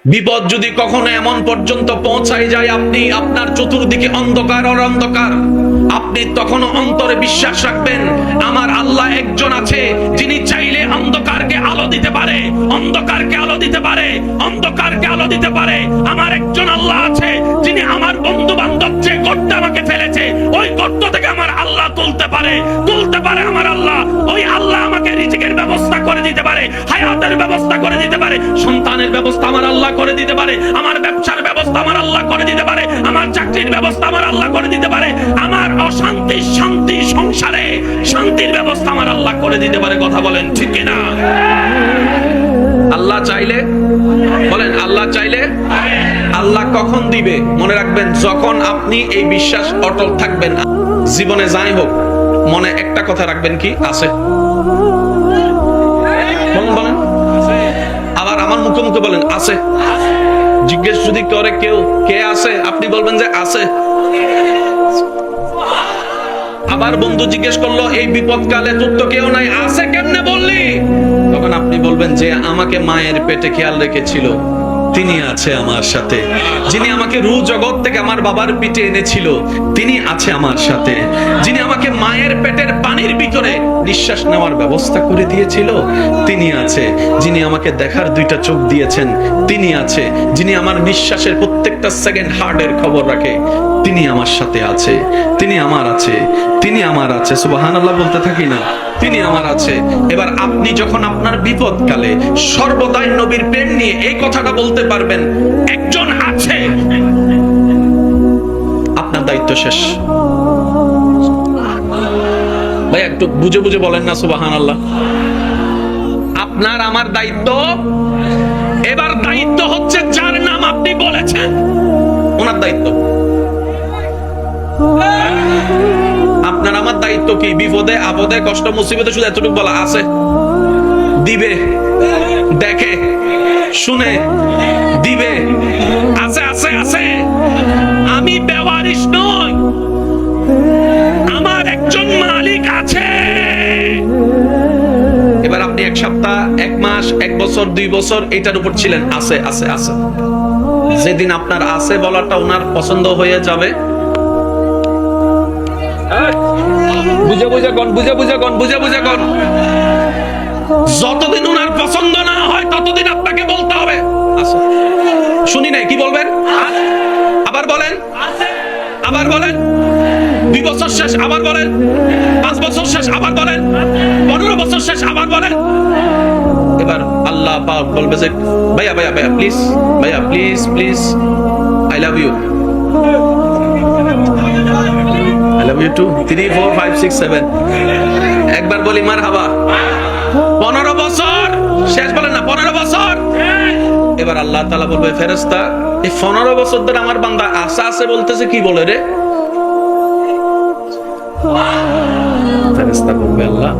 বিপদ যদি কখনো এমন পর্যন্ত পৌঁছায় যায়, আপনি আপনার চতুর্দিকে অন্ধকার আর অন্ধকার, আপনি তখনও অন্তরে বিশ্বাস রাখবেন আমার আল্লাহ একজন আছে, যিনি চাইলে অন্ধকারকে আলো দিতে পারে, অন্ধকারকে আলো দিতে পারে, অন্ধকারকে আলো দিতে পারে। আমার একজন আল্লাহ আছে, যিনি আমার বন্ধু বান্ধব যে গর্তে আমাকে ফেলেছে, ওই গর্ত থেকে আমার আল্লাহ তুলতে পারে, তুলতে পারে আমার আল্লাহ। ওই আল্লাহ আমাকে রিজিকের ব্যবস্থা করে দিতে পারে, হায়াতের ব্যবস্থা করে দিতে পারে, সন্তানের ব্যবস্থা আমার আল্লাহ করে দিতে পারে, আমার ব্যবসার ব্যবস্থা আমার আল্লাহ করে দিতে পারে, আমার চাকরির ব্যবস্থা আমার আল্লাহ করে দিতে পারে, আমার অশান্তি শান্তি সংসারে শান্তির ব্যবস্থা আমার আল্লাহ করে দিতে পারে। কথা বলেন ঠিক কিনা? আল্লাহ চাইলে, বলেন আল্লাহ চাইলে। আল্লাহ কখন দিবে? মনে রাখবেন, যখন আপনি এই বিশ্বাস অটল থাকবেন। জীবনে যাই হোক, মনে একটা কথা রাখবেন, কি আছে? বলেন, আবার আমার মুখে মুখে বলেন আছে। জিজ্ঞেস যদি করে কেউ কে আছে, আপনি বলবেন যে আছে। আবার বন্ধু জিজ্ঞেস করলো এই বিপদকালে তোর তো কেউ নাই, আছে কেমনে বললি? তখন আপনি বলবেন যে আমাকে মায়ের পেটে খেয়াল রেখেছিল, তিনি আছে আমার সাথে। যিনি আমাকে রূহ জগৎ থেকে আমার বাবার পিঠে এনেছিল, তিনি আছে আমার সাথে। যিনি আমাকে মায়ের পেটের পানির ভিতরে নিঃশ্বাস নেওয়ার ব্যবস্থা করে দিয়েছিল, তিনি আছে। যিনি আমাকে দেখার দুইটা চোখ দিয়েছেন, তিনি আছে। যিনি আমার নিঃশ্বাসের প্রত্যেকটা সেকেন্ড হার্টের খবর রাখে, তিনি আমার সাথে আছে। তিনি আমার আছে, তিনি আমার আছে। সুবহানাল্লাহ বলতে থাকি না? তিনি আমার আছে। এবার আপনি যখন আপনার বিপদকালে সর্বদাই নবীর প্রেম নিয়ে এই কথাটা বলতে পারবেন, একজন আছে, আপনার দায়িত্ব শেষ। ভাই একটু বুঝে বুঝে বলেন না সুবহানাল্লাহ। আপনার আমার দায়িত্ব। এবার দায়িত্ব হচ্ছে যার নাম আপনি বলেছেন, ওনার দায়িত্ব। আপনার আমার দায়িত্ব কি? বিপদে আপদে কষ্ট মুসিবতে শুধু এতটুকু বলা আছে, দিবে, দেখে, শুনে, দিবে, আছে আছে আছে। আমি বেওয়ারিশ নই, আমার একজন মালিক আছে। এবার আপনি এক সপ্তাহ, এক মাস, এক বছর, 2 বছর এটার উপর ছিলেন, আছে আছে আছে। যেদিন আপনার আছে বলাটা ওনার পছন্দ হয়ে যাবে, বুঝে বুঝে গন, বুঝে বুঝে গন, বুঝে বুঝে গন। যতদিন ওনার পছন্দ না হয় ততদিন আপনাকে বলতে হবে আছে। শুনি নাই, কি বলবেন? আবার বলেন, আবার বলেন। 2 বছর শেষ, আবার বলেন। 5 বছর শেষ, আবার বলেন। 15 বছর শেষ, আবার বলেন। এবার আল্লাহ পাক বলবে যে ভাইয়া ভাইয়া ভাইয়া প্লিজ, ভাইয়া please please, I love you, I love you too. 3, 4, 5, 6, 7 একবার বলি মারহাবা। 15 বছর শেষ, বলেন না 15 বছর। এবার আল্লাহ তাআলা বলবে ফেরেশতা, এই 15 বছর ধরে আমার বান্দা আশা আছে বলতেছে, কি বলে রে? ফেরেশতা বলবে আল্লাহ,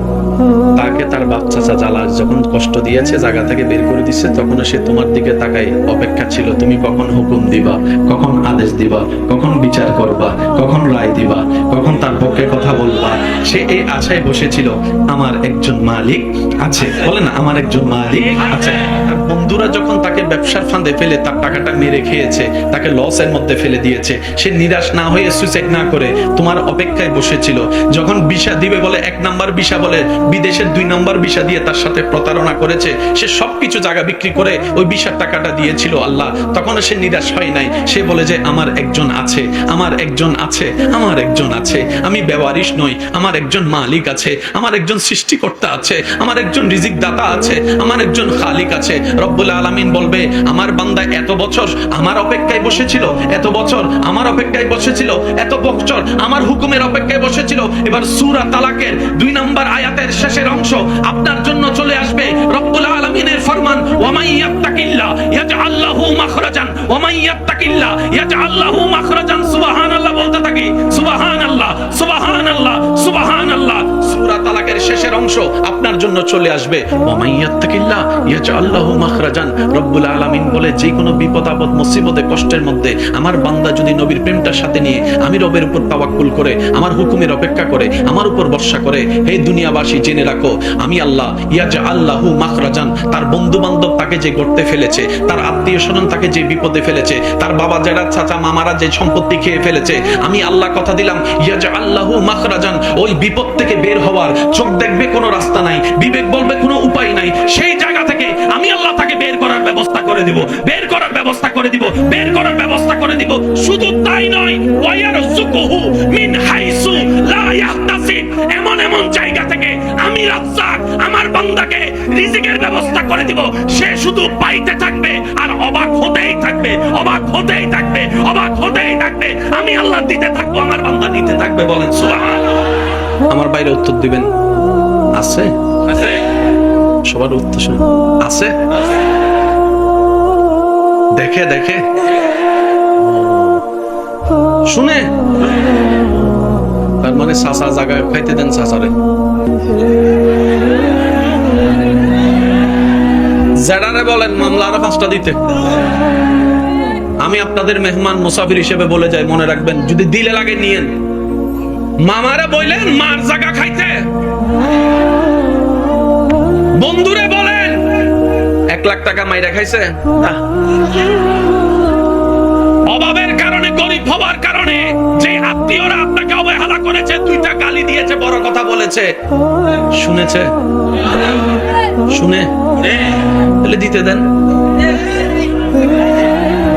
তাকে তার বাচ্চা চাচা যখন কষ্ট দিয়েছে, জায়গা থেকে বের করে দিচ্ছে, তখন সে তোমার দিকে তাকাই অপেক্ষা ছিল, তুমি কখন হুকুম দিবা, কখন আদেশ দিবা, কখন বিচার করবা, কখন রায় দিবা, কখন তার পক্ষে কথা বলবা। সে এই আশায় বসেছিল আমার একজন মালিক আছে। বলে না আমার একজন মালিক আছে। আর বন্ধুরা যখন তাকে ব্যবসার ফাঁদে ফেলে তার টাকাটা মেরে খেয়েছে, তাকে লসের মধ্যে ফেলে দিয়েছে, সে নিরাশ না হয়ে সুইসাইড না করে তোমার অপেক্ষায় বসেছিল। যখন ভিসা দিবে বলে 1 নাম্বার ভিসা বলে বিদেশের 2 নাম্বার ভিসা দিয়ে তার সাথে প্রতারণা করেছে, সে সবকিছু জায়গা বিক্রি করে ওই ভিসার টাকাটা দিয়েছিল আল্লাহ। তখন সে নিরাশ হয় নাই, সে বলে যে আমার একজন আছে, আমার একজন আছে, আমার একজন আছে। আমি বেওয়ারিশ নই, আমার একজন মালিক আছে, আমার একজন সৃষ্টিকর্তা আছে, আমার একজন রিজিক দাতা আছে, আমার একজন খালিক আছে। রব্বুল আলামিন বলবে আমার বান্দা এত বছর আমার অপেক্ষায় বসেছিল, এত বছর আমার অপেক্ষায় বসেছিল, এত বছর আমার হুকুমের অপেক্ষায় বসেছিল। এবার সূরা তালাকের 2 নম্বর আয়াতের শেষের অংশ আপনার জন্য চলে আসবে। রব্বুল আলামিনের ফরমান, ওয়া মান ইয়াত্তাকিল্লাহ ইয়াজআল লাহু মাখরাজান, ওয়া মান ইয়াত্তাকিল্লাহ ইয়াজআল লাহু মাখরাজান। সুবহানাল্লাহ বলতে থাকি, সুবহানাল্লাহ সুবহানাল্লাহ সুবহানাল্লাহ। সূরা তালাকের শেষের অংশ আপনার জন্য চলে আসবে। ওয়া মাইয়াত্তাকিল্লাহ ইয়াজআল লাহু মাখরাজান। রব্বুল আলামিন বলে, যে কোনো বিপদ আপদ মুসিবতে কষ্টের মধ্যে আমার বান্দা যদি নবীর প্রেমটার সাথে নিয়ে আমি রবের উপর তাওয়াক্কুল করে আমার হুকুমের অপেক্ষা করে আমার উপর ভরসা করে, হে দুনিয়াবাসী জেনে রাখো আমি আল্লাহ ইয়াজআল লাহু মাখরাজান। তার বন্ধু বান্ধব তাকে যে গর্তে ফেলেছে, তার আত্মীয় স্বজন তাকে যে বিপদে ফেলেছে, তার বাবা জেঠা চাচা মামারা যে সম্পত্তি খেয়ে ফেলেছে, আমি আল্লাহ কথা দিলাম ইয়াজআল লাহু মাখরাজান। ওই বিপদ থেকে বের হওয়ার চোখ দেখবে কোনো রাস্তা নাই, বিবেক বলবে কোনো উপায় নাই, সেই জায়গা থেকে আমি আল্লাহ তাকে বের করার ব্যবস্থা করে দিব, বের করার ব্যবস্থা করে দিব, বের করার ব্যবস্থা করে দিব। শুধু তাই নয়, ওয়ায়ারযুকুহু মিন হাইসু লা ইয়াহতাসিব। এমন এমন জায়গা থেকে আমি রাজ্জাক আমার বান্দাকে রিজিকের ব্যবস্থা করে দিব। সে শুধু পাইতে থাকবে আর অবাক হতেই থাকবে, অবাক হতেই থাকবে, অবাক হতেই থাকবে। আমি আল্লাহ দিতে থাকবো, আমার বান্দা নিতে থাকবে। বলেন সুবহানাল্লাহ। আমার বাইরে উত্তর দিবেন আছে? আছে। সবার উত্তর শুনে আছে? দেখে দেখে শুনে, তার মানে চাচা জায়গায় খাইতে দেন চাচারে। জেডারে বলেন মামলা আরো 5টা দিতে। আমি আপনাদের মেহমান মুসাফির হিসেবে বলে যাই, মনে রাখবেন যদি দিলে লাগে নিয়েন। মামারে বললেন মার জায়গা খাইতে, বন্ধুরে বলেন 1 লাখ টাকা মাইরা খাইছে। অভাবের কারণে, গরিব হওয়ার কারণে যে আত্মীয়রা আপনাকে অবহেলা করেছে, 2টা গালি দিয়েছে, বড় কথা বলেছে, শুনেছে? শুনে তাহলে দিতে দেন।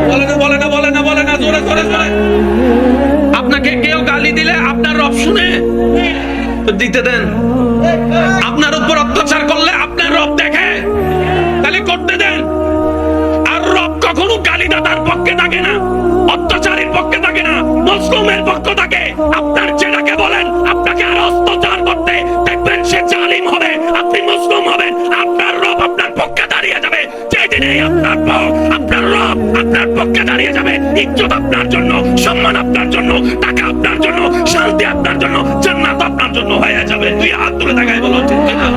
বলে না বলে না বলে না বলে না, জোরে জোরে জোরে। আপনাকে কেউ গালি দিলে আপনার রব শুনে, তো দিতে দেন। আপনার উপর অত্যাচার করলে আপনার রব দেখে, তাহলে করতে দেন। আর রব কখনো গালিদাতার পক্ষে থাকে না, অত্যাচারের পক্ষে থাকে না, মজলুমের পক্ষে থাকে। আপনার যেটাকে বলেন আপনাকে আর অত্যাচার করতে দেখবেন সে জালিম হবে, আপনি মজলুম হবেন, আপনার রব আপনার পক্ষে দাঁড়িয়ে যাবে। যেদিনে আপনার রব আপনার পক্ষে দাঁড়িয়ে যাবে, ইজ্জত আপনার জন্য, সম্মান আপনার জন্য, টাকা আপনার জন্য, শান্তি আপনার জন্য, জান্নাত আপনার জন্য হয়ে যাবে। তুই হাত তুলে তাকাই বলো ঠিক না?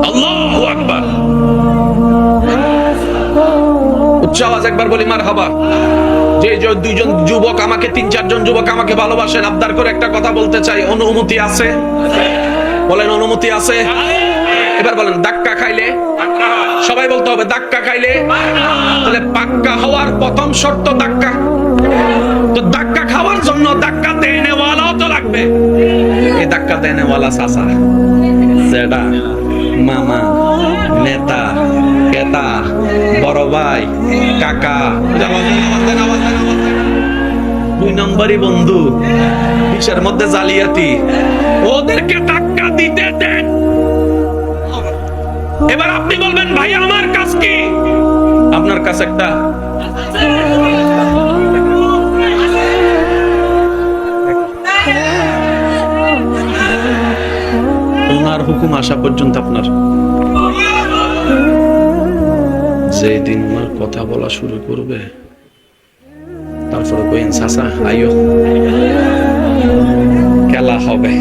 আল্লাহু আকবার। উচ্চ আওয়াজ একবার বলি মারহাবা। যে 2জন যুবক আমাকে, 3-4 জন যুবক আমাকে ভালোবাসেন, আবদার করে একটা কথা বলতে চাই, অনুমতি আছে? বলেন অনুমতি আছে? এবার বলেন ধাক্কা খাইলে, সবাই বলতে হবে ধাক্কা খাইলে। তাহলে পাক্কা হওয়ার প্রথম শর্ত ধাক্কা। তো ধাক্কা খাওয়ার জন্য ধাক্কা দেনেওয়ালাও তো লাগবে। এই ধাক্কা দেনেওয়ালা চাচা, জেডা, মামা, নেতা, কেতা, বড় ভাই, কাকা, 2 নম্বরই বন্ধু, কিসের মধ্যে জালিয়াতি, ওদেরকে ধাক্কা দিতে দেন। এবার আপনি বলবেন ভাই আমার কাজ কি? আপনার কাছে একটা ওনার হুকুম আসা পর্যন্ত আপনার, যেদিন ওনার কথা বলা শুরু করবে তারপরে কইন চাচা আইও, খেলা হবে।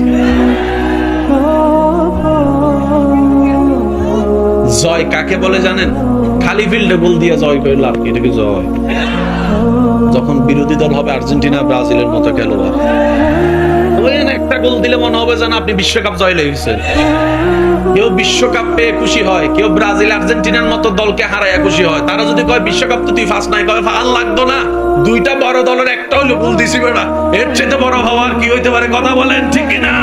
জয় কাকে বলে জানেন? খালি ফিল্ডে গোল দিয়ে জয় করে লাভ কি? এটা কি জয়? যখন বিরোধী দল হবে আর্জেন্টিনা ব্রাজিলের মতো খেলোয়াড়, একটা গোল দিলে মনে হবে যেন আপনি বিশ্বকাপ জয় লেগেছেন। কেউ বিশ্বকাপ পেয়ে খুশি হয়, কেউ ব্রাজিল আর্জেন্টিনার মতো দলকে হারায় খুশি হয়। তারা যদি কয় বিশ্বকাপ তো তুই ফার্স্ট নাই, কয় ভাল লাগতো না, 2টা বড় দলের একটা হলো গোল দিছি বেটা, এর চেয়ে বড় হওয়ার কি হইতে পারে? কথা বলেন ঠিক না?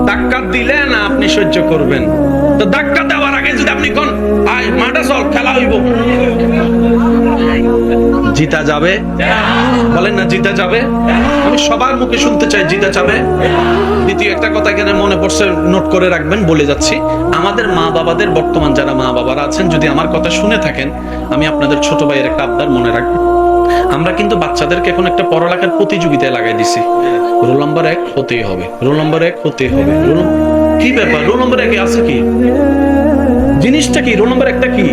ধাক্কা দিলে না আপনি সহ্য করবেন, তো ধাক্কা দেওয়ার আগে যদি আপনি কোন আয় মাঠে চল খেলা হইব, জিতা যাবে? বলেন না জিতা যাবে? আমি সবার মুখে শুনতে চাই জিতা যাবে। দ্বিতীয় একটা কথা এখানে মনে পড়ছে, নোট করে রাখবেন, বলে যাচ্ছি। আমাদের মা বাবাদের, বর্তমান যারা মা বাবারা আছেন, যদি আমার কথা শুনে থাকেন, আমি আপনাদের ছোট ভাইয়ের একটা আবদার মনে রাখবেন। আমরা কিন্তু বাচ্চাদেরকে এখন একটা পড়ালেখার প্রতিযোগিতায় লাগাই দিছি, রোল নাম্বার 1 হতেই হবে, রোল নাম্বার 1 হতেই হবে। কি ব্যাপার? রোল নাম্বার 1 আছে কি? জিনিসটা কি? রোল নাম্বার 1টা কি?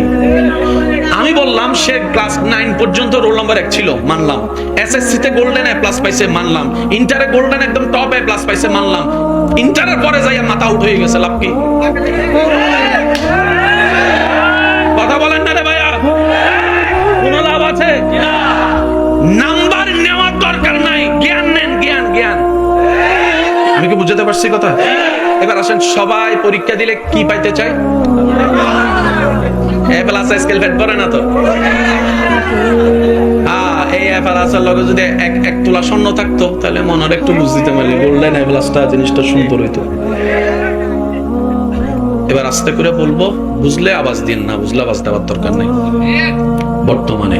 আমি আমি বললাম সে ক্লাস 9 পর্যন্ত রোল নাম্বার 1 ছিল, মানলাম। এসএসসি তে গোল্ডেন এ প্লাস পাইছে, মানলাম। ইন্টারে গোল্ডেন একদম টপ এ প্লাস পাইছে, মানলাম। ইন্টারের পরে যাইয়া মাথা আউট হয়ে গেছে, লাভ কি? কথা বলেন না রে ভাইয়া, কোন লাভ আছে? নাম্বার নেওয়ার দরকার নাই, জ্ঞান নেন, জ্ঞান জ্ঞান। আমি কি বুঝতে পারছি কথা? এবার আসেন, সবাই পরীক্ষা দিলে কি পাইতে চায়? এ প্লাস স্কেল ফেট করে না তো? এই এ প্লাসের লগে যদি এক তোলা স্বর্ণ থাকতো তাহলে মনের একটু বুঝ দিতে পারি, গোল্ডেন এ প্লাসটা জিনিসটা সুন্দর হইতো। এবার আস্তে করে বলবো, বুঝলে আওয়াজ দিন, না বুঝলে আওয়াজ দেওয়ার দরকার নেই। বর্তমানে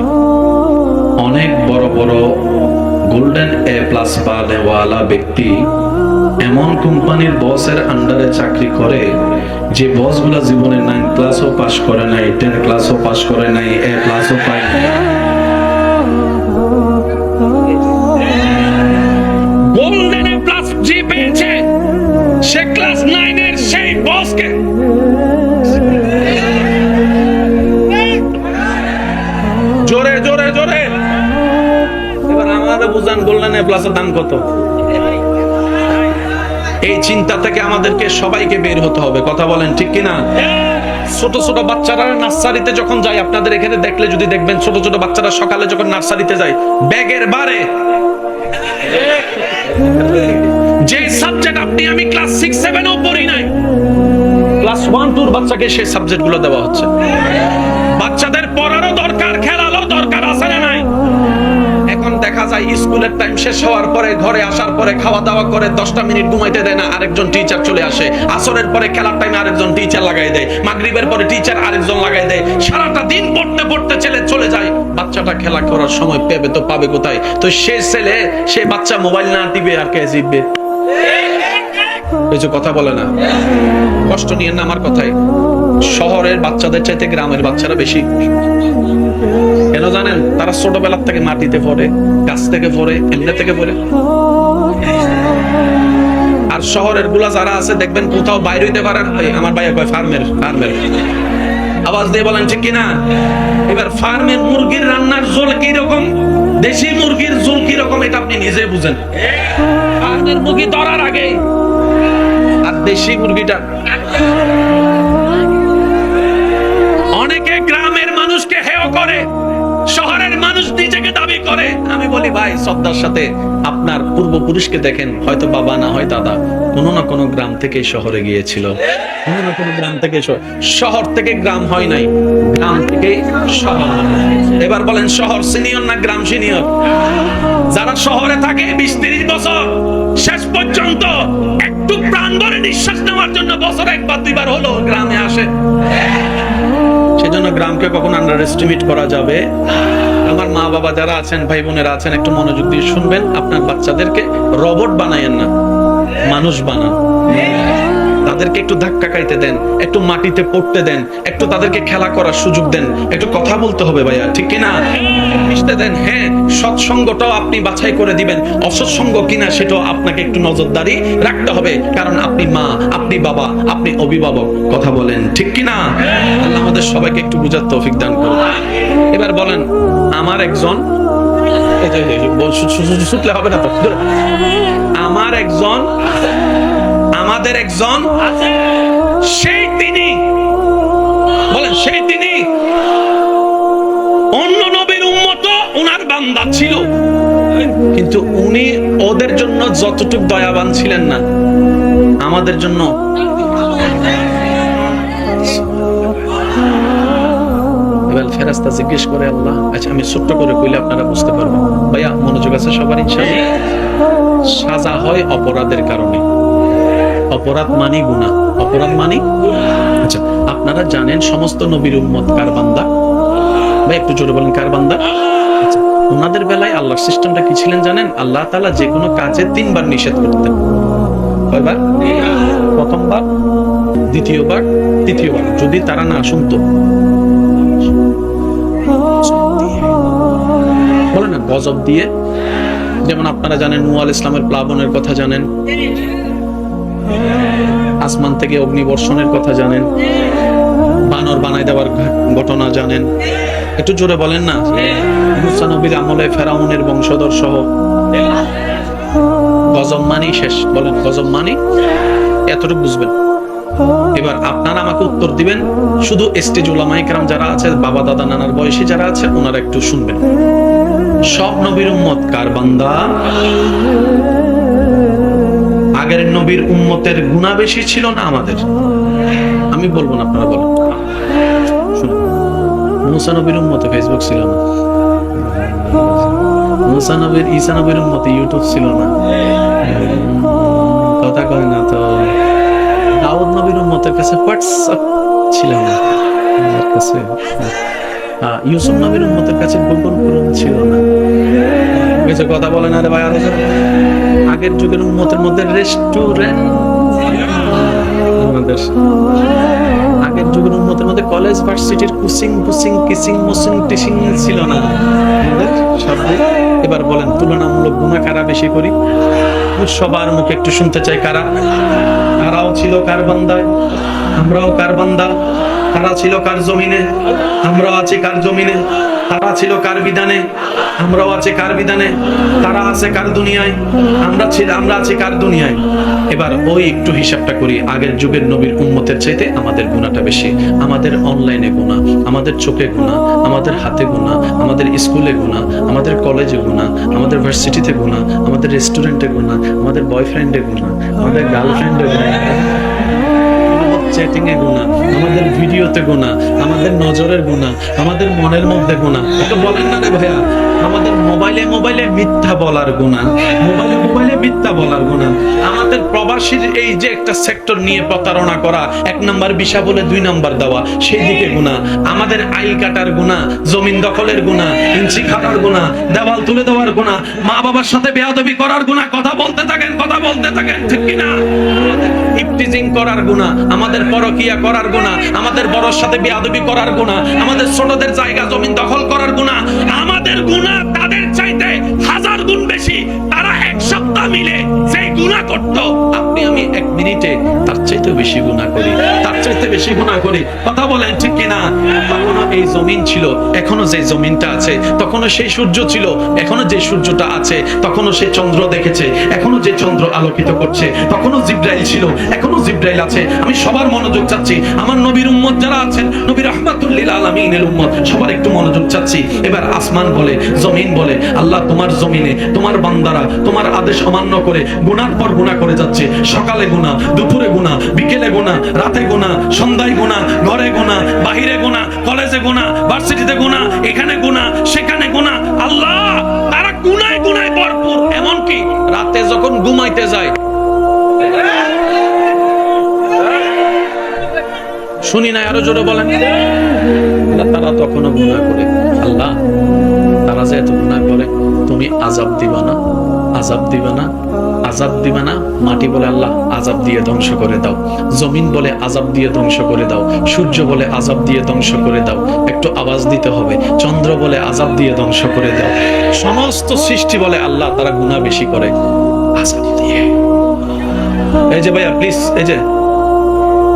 অনেক বড় বড় গোল্ডেন এ প্লাস পাওয়ালা ব্যক্তি এমন কোম্পানির বসের আন্ডারে চাকরি করে যে বসগুলা জীবনে 9 ক্লাসও পাস করে নাই, 10 ক্লাসও পাস করে নাই, এ প্লাসও পায় নাই। গোল্ডেন এ প্লাস যে পেয়েছে সে ক্লাস 9 এর সেই বসকে জোরে জোরে জোরে এবার আমাদের বুঝান গোল্ডেন এ প্লাসের দাম কত? এই চিন্তা থেকে আমাদেরকে সবাইকে বের হতে হবে। কথা বলেন ঠিক কিনা? ছোট ছোট বাচ্চারা নার্সারিতে যখন যায়, আপনাদের এখানে দেখলে যদি দেখবেন, ছোট ছোট বাচ্চারা সকালে যখন নার্সারিতে যায়, ব্যাগের বারে যে সাবজেক্ট আপনি আমি ক্লাস 6 7 ও পড়ি নাই, ক্লাস 1 2 এর বাচ্চাকে সেই সাবজেক্ট গুলো দেওয়া হচ্ছে। বাচ্চাদের পড়ারও দরকার, খেলারও দরকার, আছে না নাই? এখন দেখা যায় স্কুলের টাইম শেষ হওয়ার পরে ঘরে আসার পরে খাওয়া দাওয়া করে 10টা মিনিট ঘুমাইতে দেয় না, আরেকজন টিচার চলে আসে। আসরের পরে খেলার টাইমে আরেকজন টিচার লাগাই দেয়, মাগরিবের পরে টিচার আরেকজন লাগাই দেয়। সারাটা দিন পড়তে পড়তে ছেলে চলে যায়, বাচ্চাটা খেলা করার সময় পেবে তো পাবে কোথায়? তো সে ছেলে, সে বাচ্চা মোবাইল না টিপে আর কে জিতবে? কিছু কথা বলে না, কষ্ট নিয়ে না আমার কথাই। শহরের বাচ্চাদের চাইতে গ্রামের বাচ্চারা বেশি। কেন জানেন? তারা ছোটবেলার থেকে মাটিতে পড়ে, গাছ থেকে পড়ে, এমনি থেকে পড়ে। আর শহরের গুলা যারা আছে দেখবেন কোথাও বাইরে হইতে পারে না। আমার ভাইয়া কয় ফার্মের, ফার্মের আওয়াজ দিয়ে বলেন ঠিক কিনা? এবার ফার্মের মুরগির রান্নার ঝোল কি রকম, দেশি মুরগির ঝোল কি রকম, এটা আপনি নিজে বুঝেন। ফার্মের মুরগি ধরার আগে আর দেশি মুরগিটা। অনেকে গ্রামের মানুষকে হেয় করে, শহরের মানুষ নিজেকে দাবি করে। আমি বলি ভাই, শ্রদ্ধার সাথে আপনার পূর্বপুরুষকে দেখেন, হয়তো বাবা না হয় দাদা কোনো না কোনো গ্রাম থেকে শহরে গিয়েছিল, কোনো না কোনো গ্রাম থেকে শহর থেকে গ্রাম হয় নাই, গ্রাম থেকে শহর। এবার বলেন, শহর সিনিয়র না গ্রাম সিনিয়র? যারা শহরে থাকে 20-30 বছর, শেষ পর্যন্ত একটু প্রাণ ভরে নিঃশ্বাস নেওয়ার জন্য বছর 1-2 বার হলো গ্রামে আসে। সেজন্য গ্রামকে কখনো আন্ডার এস্টিমেট করা যাবে। আমার মা বাবা যারা আছেন, ভাই বোনেরা আছেন, একটু মনোযোগ দিয়ে শুনবেন। আপনার বাচ্চাদেরকে রোবট বানায়েন না, মানুষ বানান। তাদেরকে একটু ধাক্কা খাইতে দেন, একটু মাটিতে পড়তে দেন, একটু তাদেরকে খেলা করার সুযোগ দেন, একটু কথা বলতে হবে ভাইয়া, ঠিক কিনা? মিশতে দেন। হ্যাঁ, সৎসঙ্গটাও আপনি বাছাই করে দিবেন, অসৎসঙ্গ কিনা সেটাও আপনাকে একটু নজরদারি রাখতে হবে, কারণ আপনি মা, আপনি বাবা, আপনি অভিভাবক। কথা বলেন ঠিক কিনা? আল্লাহ আমাদের সবাইকে একটু বুঝার তৌফিক দান করুন। এবার বলেন, আমার একজন, ছুটলে হবে না তো, আমার একজন, আমাদের একজন, সেই তিনি, বলেন সেই তিনি অন্য নবীর উম্মত, উনার বান্দা ছিল, কিন্তু উনি ওদের জন্য যতটুকু দয়াবান ছিলেন না, আমাদের জন্য। এবার ফেরেশতা জিজ্ঞেস করে, আল্লাহ, আচ্ছা আমি ছোট্ট করে কইলে আপনারা বুঝতে পারবেন। ভাইয়া মনোযোগ আছে সবার ইনশাআল্লাহ। সাজা হয় অপরাধের কারণে। অপরাধ মানি গুনাহ, অপরাধ মানি। আচ্ছা, আপনারা জানেন সমস্ত নবীর উম্মত কার বান্দা? ভাই একটু জোরে বলেন, কার বান্দা? আচ্ছা, ওনাদের বেলায় আল্লাহর সিস্টেমটা কি ছিলেন জানেন? আল্লাহ তাআলা যে কোনো কাজে 3 বার নিষেধ করতেন। কয়বার? প্রথমবার, দ্বিতীয়বার, তৃতীয়বার। যদি তারা না শুনতো, বলে না গজব দিয়ে। যেমন আপনারা জানেন নূহ আলাইহিস সালামের প্লাবনের কথা জানেন, আসমান থেকে অগ্নিবর্ষণের কথা জানেন, বানর বানাই দেওয়ার ঘটনা জানেন, একটু জোরে বলেন না। মুসা নবীর আমলে ফেরাউনের বংশধর সহ গজব মানি শেষ। বলেন গজব মানি, এতটুকু বুঝবেন। এবার আপনারা আমাকে উত্তর দিবেন, শুধু স্টেজ উলামায়ে কেরাম যারা আছে, বাবা দাদা নানার বয়সী যারা আছে, ওনারা একটু শুনবেন। সব নবীর উম্মত কার বান্দা? আগের নবীর উম্মতের গুনাহ বেশি ছিল না আমাদের? আমি বলবো না, আপনারা বলেন। শুনুন, মুসা নবীর উম্মতে ফেসবুক ছিল না, মুসা নবীর ঈসা নবীর উম্মতে ইউটিউব ছিল না, কথা কয় না তো। দাউদ নবীর উম্মতের কাছে হোয়াটসঅ্যাপ ছিল না, আমার কাছে ইউসুফ নবীর উম্মতের কাছে গুগল ক্রোম ছিল না। কিছু কথা বলে না রে ভাই। আগের যুগের উম্মতের মধ্যে রেস্টুরেন্ট, আমাদের আগের যুগের উম্মতের মধ্যে কলেজ ভার্সিটির কিসিং মুসিং টিসিং ছিল না আমাদের সব। এবার বলেন তুলনামূলক গুনাহ কারা বেশি করি? সবার মুখে একটু শুনতে চাই, কারা? তারাও ছিল কার বান্দায়, আমরাও কার বান্দা। তারা ছিল কার জমিনে, আমরাও আছি কার জমিনে। তারা ছিল কার বিধানে, আমরাও আছি কার বিধানে। তারা আছে কার দুনিয়ায়, আমরা আছি কার দুনিয়ায়। এবার ওই একটু হিসাবটা করি, আগের যুগের নবীর উম্মতের চাইতে আমাদের গুনাহটা বেশি। আমাদের অনলাইনে গুনাহ, আমাদের চোখে গুনাহ, আমাদের হাতে গুনাহ, আমাদের স্কুলে গুনাহ, আমাদের কলেজে গুনাহ, আমাদের ভার্সিটিতে গুনাহ, আমাদের রেস্টুরেন্টে গুনাহ, আমাদের বয়ফ্রেন্ডে গুনাহ, আমাদের গার্লফ্রেন্ডে গুনাহ, চ্যাটিং এ গুনাহ, আমাদের ভিডিওতে গুনাহ, আমাদের নজরের গুনাহ, আমাদের মনের মধ্যে গুনাহ। এটা বলেন না রে ভাইয়া। আমাদের মোবাইলে মিথ্যা বলার গুনাহ, মোবাইলে মিথ্যা বলার গুনাহ। আমাদের প্রবাসীর এই যে একটা সেক্টর নিয়ে প্রতারণা করা, 1 নাম্বার ভিসা বলে 2 নাম্বার দেওয়া, সেই দিকে গুনাহ। আমাদের আইল কাটার গুনাহ, জমিন দখলের গুনাহ, ইঞ্চি খাটার গুনাহ, দেওয়াল তুলে দেওয়ার গুনাহ, মা বাবার সাথে বেয়াদবি করার গুনাহ। কথা বলতে থাকেন, ঠিক কি না? ইফটিজিং করার গুনাহ, আমাদের পরকিয়া করার গুনাহ, আমাদের বড়র সাথে বেয়াদবি করার গুনাহ, আমাদের ছোটদের জায়গা জমিন দখল করার গুনাহ। আমাদের গুনাহ তাদের চাইতে 1000 গুণ বেশি। তারা এক সপ্তাহ মিলে যেই গুনাহ করত, আপনি আমি 1 মিনিটে তার চাইতে বেশি গুনাহ করি, তার চাইতে বেশি গুনাহ করি। কথা বলেন ঠিক কি না? তখনও এই জমিন ছিল, এখনো যে জমিনটা আছে, তখনও সেই সূর্য ছিল, এখনো যে সূর্যটা আছে, তখনও সেই চন্দ্র দেখেছে, এখনো যে চন্দ্র আলোকিত করছে, তখনও জিবরাইল ছিল, এখনো জিবরাইল আছে। আমি সবার মনোযোগ চাচ্ছি, আমার নবীর উম্মত যারা আছেন, নবী রাহমাতুল লিল আলামিনের উম্মত, সবার একটু মনোযোগ চাচ্ছি। এবার আসমান বলে, জমিন বলে, আল্লাহ তোমার জমিনে তোমার বান্দারা তোমার আদেশ অমান্য করে গুনার পর গুনাহ করে যাচ্ছে। সকালে গুনাহ, দুপুরে গুনাহ, বিকেলে গুনাহ, রাতে গুনাহ, সন্ধ্যায় গুনাহ, ঘরে গুনাহ, বাহিরে গুনাহ, কলেজে গুনাহ, ভার্সিটিতে গুনাহ, এখানে গুনাহ, সেখানে গুনাহ। আল্লাহ তারা গুনায় ভরপুর। এমনকি রাতে যখন ঘুমাইতে যায়, শুনি না, আরো জোরে বলেন। তারা তখনও গুনাহ করে। আল্লাহ তারা যে এত গুনাহ করে, তুমি আযাব দিবা না, আযাব দিবা না, আযাব দিবা না। মাটি বলে আল্লাহ আযাব দিয়ে ধ্বংস করে দাও, জমিন বলে আযাব দিয়ে ধ্বংস করে দাও, সূর্য বলে আযাব দিয়ে ধ্বংস করে দাও। একটু আওয়াজ দিতে হবে। চন্দ্র বলে আযাব দিয়ে ধ্বংস করে দাও। সমস্ত সৃষ্টি বলে আল্লাহ তারা গুনাহ বেশি করে, আযাব দিয়ে। এই যে ভাইয়া প্লিজ, এই যে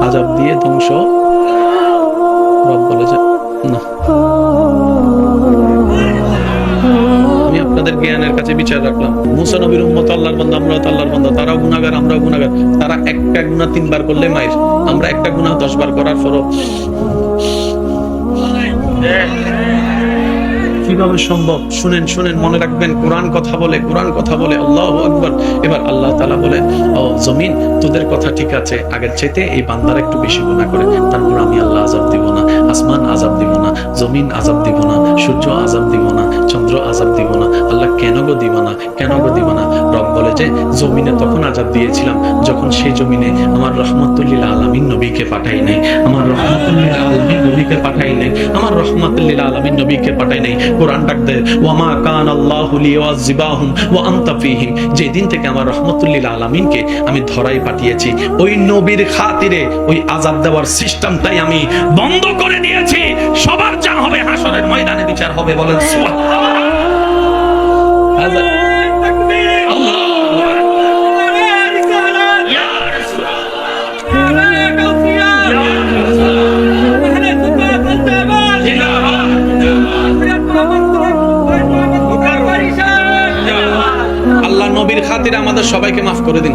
আযাব দিয়ে ধ্বংস। রব বলে যে না, আমি আপনাদের জ্ঞানের কাছে বিচার রাখলাম। মুসা নবীর উম্মত আল্লাহর বান্দা, আমরাও তো আল্লাহর বান্দা। তারাও গুনাহগার, আমরাও গুনাহগার। তারা একটা গুনাহ 3 বার করলে মাইর, আমরা একটা গুনাহ 10 বার করার পরও কিভাবে সম্ভব? শুনেন, মনে রাখবেন, কোরআন কথা বলে। আল্লাহু আকবার। এবার আল্লাহ তাআলা বলে, ও জমিন, তোদের কথা ঠিক আছে, আগের চাইতে এই বান্দারা একটু বেশি গুনাহ করে, তারপর আমি আল্লাহ আযাব দিব না। আসমান আযাব দিব না, জমিন আযাব দিব না, সূর্য আযাব দিব না, চন্দ্র আযাব দিব না। আল্লাহ কেন গো দিব না? রব বলে যে জমিনে তখন আযাব দিয়েছিলাম যখন সেই জমিনে আমার রাহমাতুল লিল আলামিন নবীকে পাঠাই নাই, কোরআন ডাক দেয়, ওয়ামা কান আল্লাহু লিয়াযিবাহুম ওয়া আনতা ফীহিম। যে দিন থেকে আমার রাহমাতুল লিল আলামিনকে আমি ধরাই পাঠিয়েছি, ওই নবীর খাতিরে ওই আযাব দেওয়ার সিস্টেমটাই আমি বন্ধ করে দিয়েছি। সবার জান হবে, হাসরের ময়দানে বিচার হবে। বলেন সুবহানাল্লাহ। খাতিরে আমাদের সবাইকে মাফ করে দিন।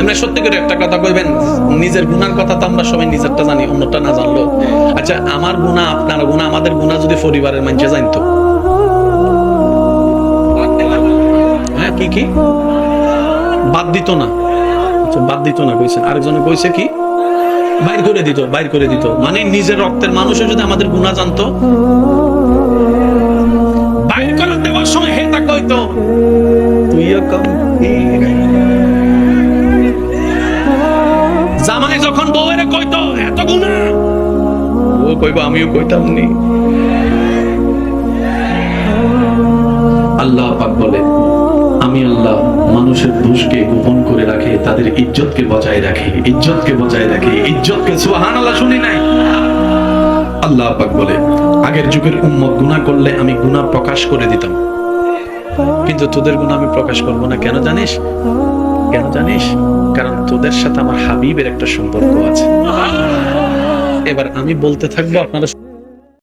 আমরা সত্যি করে একটা কথা কইবেন, নিজের গুনার কথা তো আমরা সবাই নিজেরটা জানি, অন্যটা না জানলো। আচ্ছা, আমার গুনাহ, আপনার গুনাহ, আমাদের গুনাহ যদি পরিবারের মানুষে জানতো, হ্যাঁ কি কি বাদ দিত না? আচ্ছা, বাদ দিত না কইছেন, আরেকজনে কইছে কি বাইর করে দিত, বাইর করে দিত। মানে নিজের রক্তের মানুষও যদি আমাদের গুনাহ জানতো, বাইর করে দেওয়ার সময় হেতা কইতো তুইও কম। জামাই যখন বউয়ের কইতো এত গুনাহ, ও কইবো আমিও কইতাম নি। আল্লাহ পাক বলে, আমি আল্লাহ মানুষের দোষকে গোপন করে রাখে, তাদের ইজ্জতকে বজায় রাখে, ইজ্জতকে বজায় রাখে, ইজ্জতকে। সুবহানাল্লাহ, শুনি নাই? আল্লাহ পাক বলে, আগের যুগের উম্মত গুনাহ করলে আমি গুনাহ প্রকাশ করে দিতাম, কিন্তু তোদের গুনাহ আমি প্রকাশ করব না। কেন জানিস? কেন জানিস? কারণ তোদের সাথে আমার হাবিবের একটা সম্পর্ক আছে। এবার আমি বলতে থাকবো, আপনারা